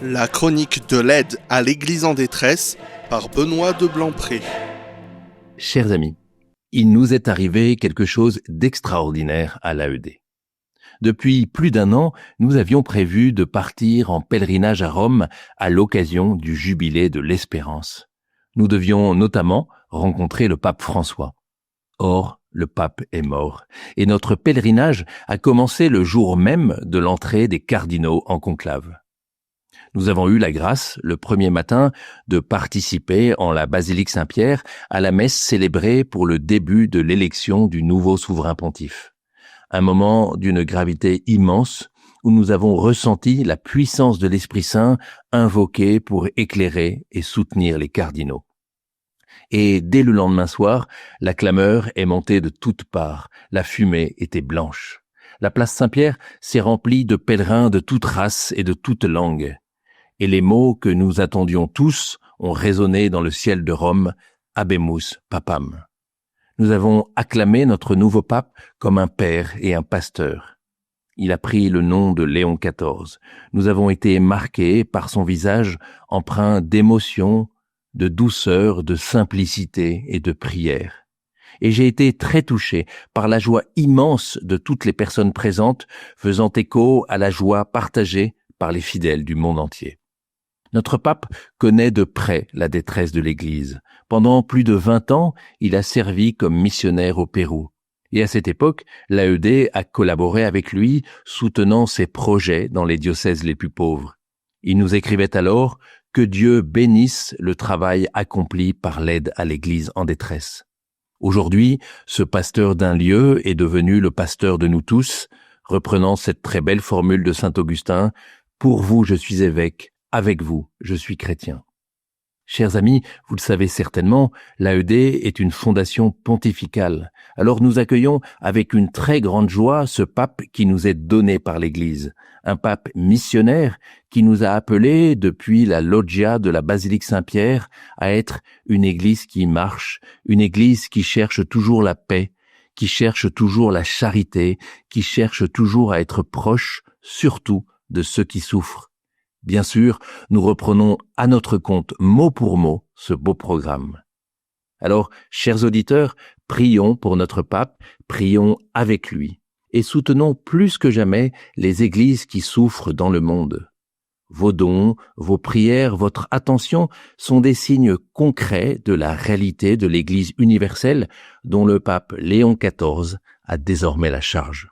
La chronique de l'aide à l'Église en détresse par Benoît de Blancpré. Chers amis, il nous est arrivé quelque chose d'extraordinaire à l'AED. Depuis plus d'1 an, nous avions prévu de partir en pèlerinage à Rome à l'occasion du jubilé de l'Espérance. Nous devions notamment rencontrer le pape François. Or, le pape est mort et notre pèlerinage a commencé le jour même de l'entrée des cardinaux en conclave. Nous avons eu la grâce, le premier matin, de participer en la basilique Saint-Pierre à la messe célébrée pour le début de l'élection du nouveau souverain pontife. Un moment d'une gravité immense où nous avons ressenti la puissance de l'Esprit Saint invoquée pour éclairer et soutenir les cardinaux. Et dès le lendemain soir, la clameur est montée de toutes parts, la fumée était blanche. La place Saint-Pierre s'est remplie de pèlerins de toute race et de toute langue. Et les mots que nous attendions tous ont résonné dans le ciel de Rome, « Habemus Papam ». Nous avons acclamé notre nouveau pape comme un père et un pasteur. Il a pris le nom de Léon XIV. Nous avons été marqués par son visage empreint d'émotion, de douceur, de simplicité et de prière. Et j'ai été très touché par la joie immense de toutes les personnes présentes, faisant écho à la joie partagée par les fidèles du monde entier. Notre pape connaît de près la détresse de l'Église. Pendant plus de 20 ans, il a servi comme missionnaire au Pérou. Et à cette époque, l'AED a collaboré avec lui, soutenant ses projets dans les diocèses les plus pauvres. Il nous écrivait alors « Que Dieu bénisse le travail accompli par l'aide à l'Église en détresse ». Aujourd'hui, ce pasteur d'un lieu est devenu le pasteur de nous tous, reprenant cette très belle formule de saint Augustin « Pour vous, je suis évêque, avec vous, je suis chrétien ». Chers amis, vous le savez certainement, l'AED est une fondation pontificale. Alors nous accueillons avec une très grande joie ce pape qui nous est donné par l'Église. Un pape missionnaire qui nous a appelés depuis la loggia de la basilique Saint-Pierre à être une Église qui marche, une Église qui cherche toujours la paix, qui cherche toujours la charité, qui cherche toujours à être proche, surtout de ceux qui souffrent. Bien sûr, nous reprenons à notre compte, mot pour mot, ce beau programme. Alors, chers auditeurs, prions pour notre pape, prions avec lui, et soutenons plus que jamais les églises qui souffrent dans le monde. Vos dons, vos prières, votre attention sont des signes concrets de la réalité de l'Église universelle dont le pape Léon XIV a désormais la charge.